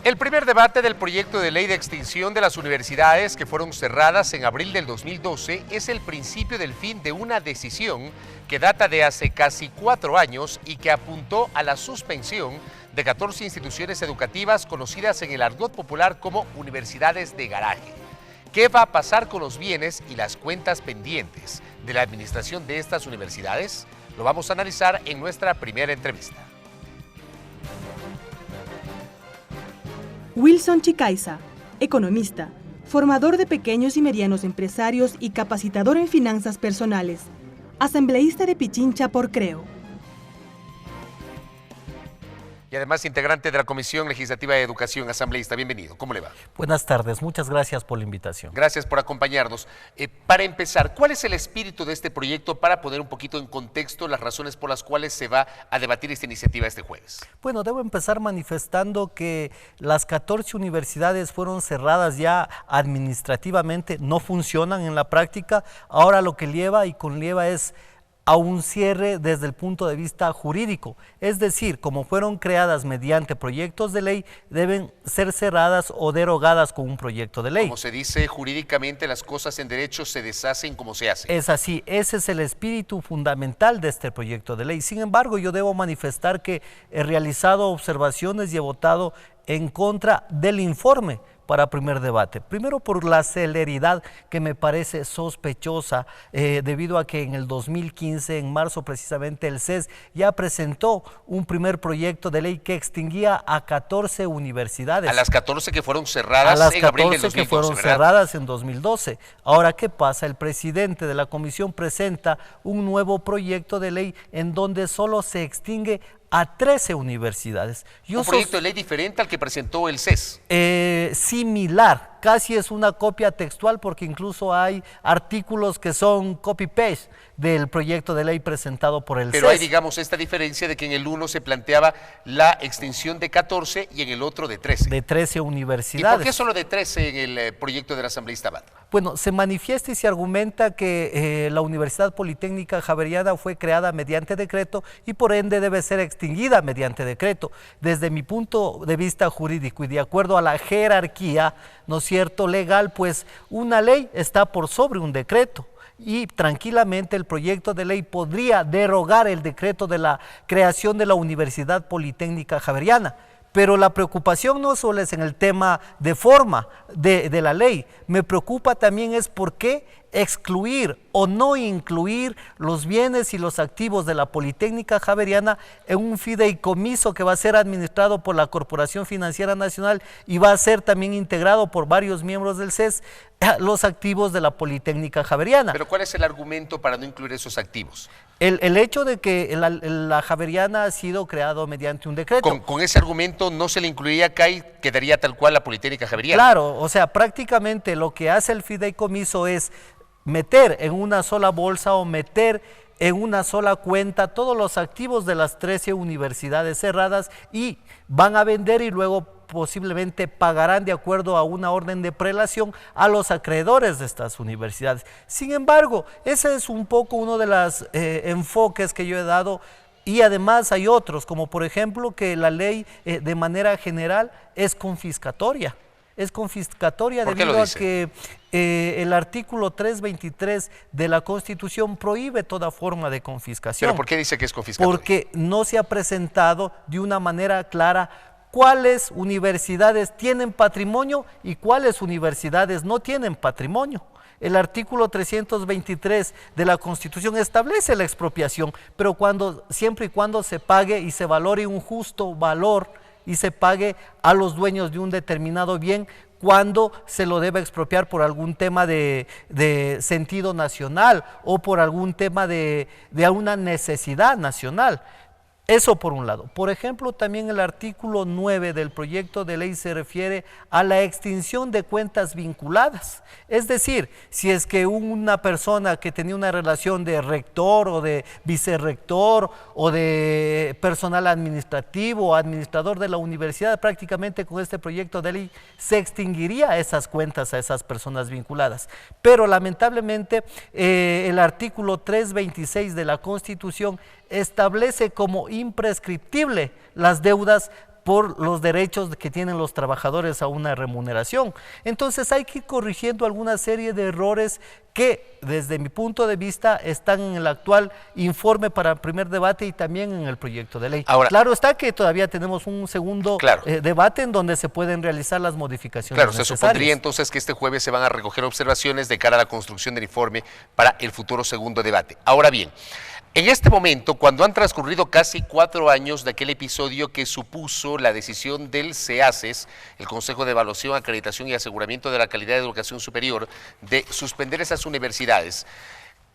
El primer debate del proyecto de ley de extinción de las universidades que fueron cerradas en abril del 2012 es el principio del fin de una decisión que data de hace casi 4 años y que apuntó a la suspensión de 14 instituciones educativas conocidas en el argot popular como universidades de garaje. ¿Qué va a pasar con los bienes y las cuentas pendientes de la administración de estas universidades? Lo vamos a analizar en nuestra primera entrevista. Wilson Chicaiza, economista, formador de pequeños y medianos empresarios y capacitador en finanzas personales, asambleísta de Pichincha por Creo. Y además integrante de la Comisión Legislativa de Educación, asambleísta. Bienvenido. ¿Cómo le va? Buenas tardes. Muchas gracias por la invitación. Gracias por acompañarnos. Para empezar, ¿cuál es el espíritu de este proyecto para poner un poquito en contexto las razones por las cuales se va a debatir esta iniciativa este jueves? Bueno, debo empezar manifestando que las 14 universidades fueron cerradas ya administrativamente, no funcionan en la práctica. Ahora lo que conlleva es a un cierre desde el punto de vista jurídico, es decir, como fueron creadas mediante proyectos de ley, deben ser cerradas o derogadas con un proyecto de ley. Como se dice jurídicamente, las cosas en derecho se deshacen como se hacen. Es así, ese es el espíritu fundamental de este proyecto de ley. Sin embargo, yo debo manifestar que he realizado observaciones y he votado en contra del informe para primer debate. Primero por la celeridad que me parece sospechosa, debido a que en el 2015, en marzo precisamente, el CES ya presentó un primer proyecto de ley que extinguía a 14 universidades. A las 14 que fueron cerradas en abril del 2012, que fueron ¿verdad? cerradas en 2012. Ahora, ¿qué pasa? El presidente de la comisión presenta un nuevo proyecto de ley en donde solo se extingue a 13 universidades. Un proyecto de ley diferente al que presentó el CES. Similar, casi es una copia textual porque incluso hay artículos que son copy-paste del proyecto de ley presentado por el CES. Pero hay, digamos, esta diferencia de que en el uno se planteaba la extinción de 14 y en el otro de 13. De 13 universidades. ¿Y por qué solo de 13 en el proyecto del asambleísta Abad? Bueno, se manifiesta y se argumenta que la Universidad Politécnica Javeriana fue creada mediante decreto y por ende debe ser extinguida mediante decreto. Desde mi punto de vista jurídico y de acuerdo a la jerarquía, ¿no es cierto?, legal, pues una ley está por sobre un decreto. Y tranquilamente el proyecto de ley podría derogar el decreto de la creación de la Universidad Politécnica Javeriana. Pero la preocupación no solo es en el tema de forma de la ley, me preocupa también es por qué excluir o no incluir los bienes y los activos de la Politécnica Javeriana en un fideicomiso que va a ser administrado por la Corporación Financiera Nacional y va a ser también integrado por varios miembros del CES, los activos de la Politécnica Javeriana. ¿Pero cuál es el argumento para no incluir esos activos? El hecho de que la Javeriana ha sido creado mediante un decreto. Con ese argumento no se le incluiría acá y quedaría tal cual la Politécnica Javeriana. Claro, o sea, prácticamente lo que hace el fideicomiso es meter en una sola bolsa o meter en una sola cuenta todos los activos de las 13 universidades cerradas y van a vender y luego posiblemente pagarán de acuerdo a una orden de prelación a los acreedores de estas universidades. Sin embargo, ese es un poco uno de los enfoques que yo he dado. Y además hay otros, como por ejemplo que la ley de manera general es confiscatoria. Es confiscatoria debido a que el artículo 323 de la Constitución prohíbe toda forma de confiscación. ¿Pero por qué dice que es confiscatoria? Porque no se ha presentado de una manera clara cuáles universidades tienen patrimonio y cuáles universidades no tienen patrimonio. El artículo 323 de la Constitución establece la expropiación, pero siempre y cuando se pague y se valore un justo valor y se pague a los dueños de un determinado bien cuando se lo debe expropiar por algún tema de sentido nacional o por algún tema de una necesidad nacional. Eso por un lado. Por ejemplo, también el artículo 9 del proyecto de ley se refiere a la extinción de cuentas vinculadas. Es decir, si es que una persona que tenía una relación de rector o de vicerrector o de personal administrativo o administrador de la universidad, prácticamente con este proyecto de ley se extinguiría esas cuentas a esas personas vinculadas. Pero lamentablemente el artículo 326 de la Constitución establece como imprescriptible las deudas por los derechos que tienen los trabajadores a una remuneración. Entonces hay que ir corrigiendo alguna serie de errores que desde mi punto de vista están en el actual informe para el primer debate y también en el proyecto de ley. Ahora, claro está que todavía tenemos un segundo debate en donde se pueden realizar las modificaciones necesarias. Se supondría entonces que este jueves se van a recoger observaciones de cara a la construcción del informe para el futuro segundo debate. Ahora bien, en este momento, cuando han transcurrido casi 4 años de aquel episodio que supuso la decisión del CEACES, el Consejo de Evaluación, Acreditación y Aseguramiento de la Calidad de Educación Superior, de suspender esas universidades,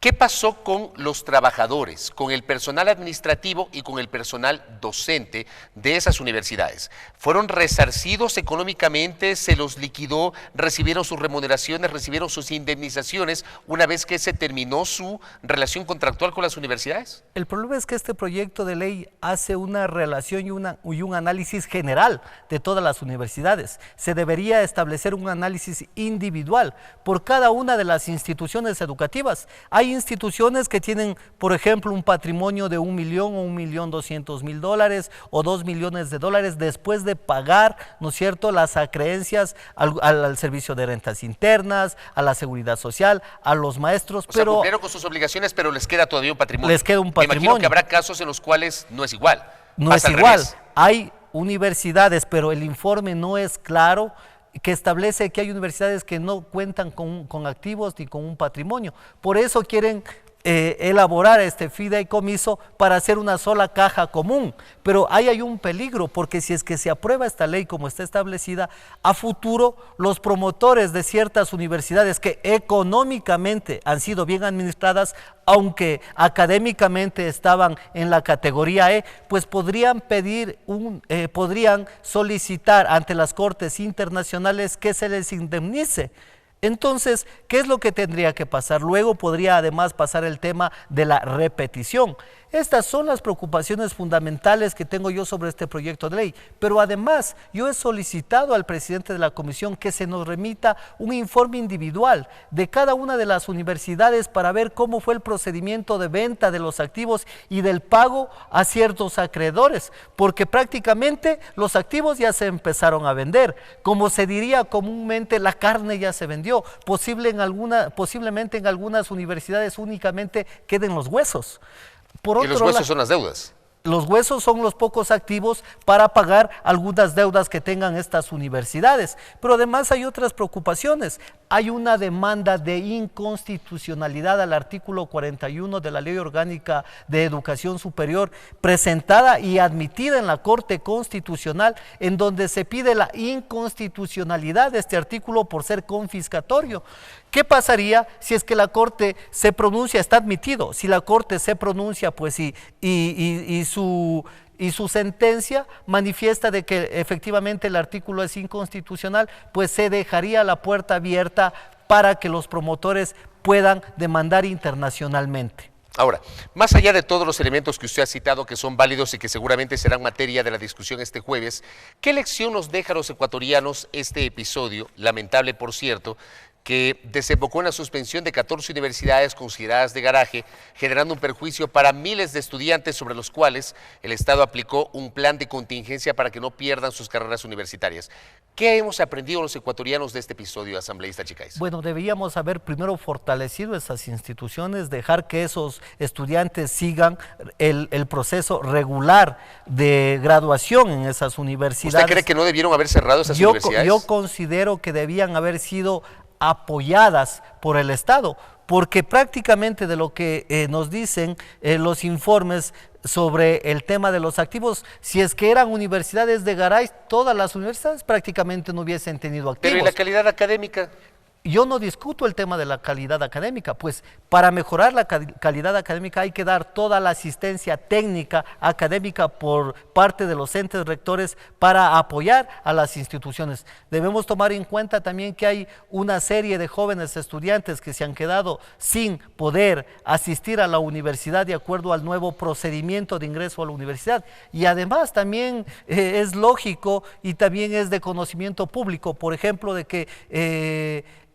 ¿qué pasó con los trabajadores, con el personal administrativo y con el personal docente de esas universidades? ¿Fueron resarcidos económicamente? ¿Se los liquidó? ¿Recibieron sus remuneraciones? ¿Recibieron sus indemnizaciones una vez que se terminó su relación contractual con las universidades? El problema es que este proyecto de ley hace una relación y un análisis general de todas las universidades. Se debería establecer un análisis individual por cada una de las instituciones educativas. Hay instituciones que tienen, por ejemplo, un patrimonio de $1 millón o $1.200.000 o $2 millones después de pagar, ¿no es cierto?, las acreencias al servicio de rentas internas, a la seguridad social, a los maestros. O sea, cumplieron con sus obligaciones, pero les queda todavía un patrimonio. Les queda un patrimonio. Me imagino que habrá casos en los cuales no es igual. No es igual. Hay universidades, pero el informe no es claro, que establece que hay universidades que no cuentan con activos ni con un patrimonio. Por eso quieren elaborar este fideicomiso para hacer una sola caja común, pero ahí hay un peligro, porque si es que se aprueba esta ley como está establecida, a futuro los promotores de ciertas universidades que económicamente han sido bien administradas, aunque académicamente estaban en la categoría E, pues podrían solicitar ante las cortes internacionales que se les indemnice. Entonces, ¿qué es lo que tendría que pasar? Luego podría además pasar el tema de la repetición. Estas son las preocupaciones fundamentales que tengo yo sobre este proyecto de ley, pero además yo he solicitado al presidente de la comisión que se nos remita un informe individual de cada una de las universidades para ver cómo fue el procedimiento de venta de los activos y del pago a ciertos acreedores, porque prácticamente los activos ya se empezaron a vender, como se diría comúnmente, la carne ya se vendió, posiblemente en algunas universidades únicamente queden los huesos. Y los huesos son las deudas. Los huesos son los pocos activos para pagar algunas deudas que tengan estas universidades. Pero además hay otras preocupaciones. Hay una demanda de inconstitucionalidad al artículo 41 de la Ley Orgánica de Educación Superior, presentada y admitida en la Corte Constitucional, en donde se pide la inconstitucionalidad de este artículo por ser confiscatorio. ¿Qué pasaría si es que la Corte se pronuncia? Está admitido. Si la Corte se pronuncia, pues y su sentencia manifiesta de que efectivamente el artículo es inconstitucional, pues se dejaría la puerta abierta para que los promotores puedan demandar internacionalmente. Ahora, más allá de todos los elementos que usted ha citado que son válidos y que seguramente serán materia de la discusión este jueves, ¿qué lección nos deja a los ecuatorianos este episodio, lamentable por cierto, que desembocó en la suspensión de 14 universidades consideradas de garaje, generando un perjuicio para miles de estudiantes sobre los cuales el Estado aplicó un plan de contingencia para que no pierdan sus carreras universitarias? ¿Qué hemos aprendido los ecuatorianos de este episodio, asambleísta Chicaiz? Bueno, debíamos haber primero fortalecido esas instituciones, dejar que esos estudiantes sigan el proceso regular de graduación en esas universidades. ¿Usted cree que no debieron haber cerrado esas universidades? Yo considero que debían haber sido apoyadas por el Estado, porque prácticamente de lo que nos dicen los informes sobre el tema de los activos, si es que eran universidades de garay, todas las universidades prácticamente no hubiesen tenido activos. Pero ¿y la calidad académica? Yo no discuto el tema de la calidad académica, pues para mejorar la calidad académica hay que dar toda la asistencia técnica académica por parte de los entes rectores para apoyar a las instituciones. Debemos tomar en cuenta también que hay una serie de jóvenes estudiantes que se han quedado sin poder asistir a la universidad de acuerdo al nuevo procedimiento de ingreso a la universidad, y además también es lógico y también es de conocimiento público, por ejemplo, de que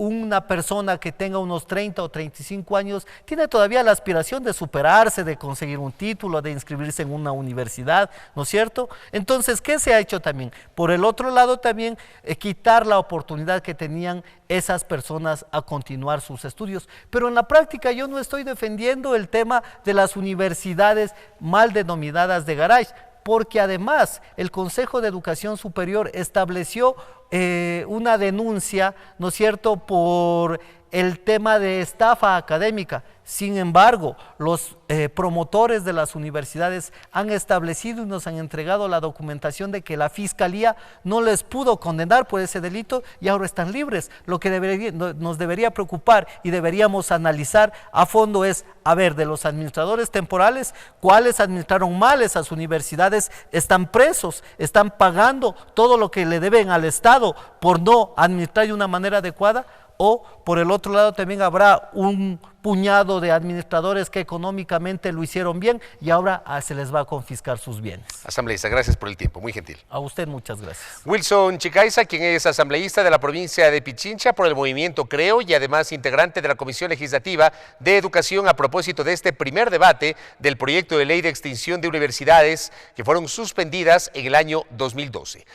una persona que tenga unos 30 o 35 años tiene todavía la aspiración de superarse, de conseguir un título, de inscribirse en una universidad, ¿no es cierto? Entonces, ¿qué se ha hecho también? Por el otro lado también quitar la oportunidad que tenían esas personas a continuar sus estudios. Pero en la práctica yo no estoy defendiendo el tema de las universidades mal denominadas de garage, porque además el Consejo de Educación Superior estableció una denuncia, ¿no es cierto?, por el tema de estafa académica. Sin embargo, los promotores de las universidades han establecido y nos han entregado la documentación de que la Fiscalía no les pudo condenar por ese delito y ahora están libres. Lo que nos debería preocupar y deberíamos analizar a fondo es, a ver, de los administradores temporales, ¿cuáles administraron mal esas universidades? Están presos, están pagando todo lo que le deben al Estado por no administrar de una manera adecuada. O por el otro lado también habrá un puñado de administradores que económicamente lo hicieron bien y ahora se les va a confiscar sus bienes. Asambleísta, gracias por el tiempo, muy gentil. A usted muchas gracias. Wilson Chicaiza, quien es asambleísta de la provincia de Pichincha por el movimiento Creo y además integrante de la Comisión Legislativa de Educación, a propósito de este primer debate del proyecto de ley de extinción de universidades que fueron suspendidas en el año 2012.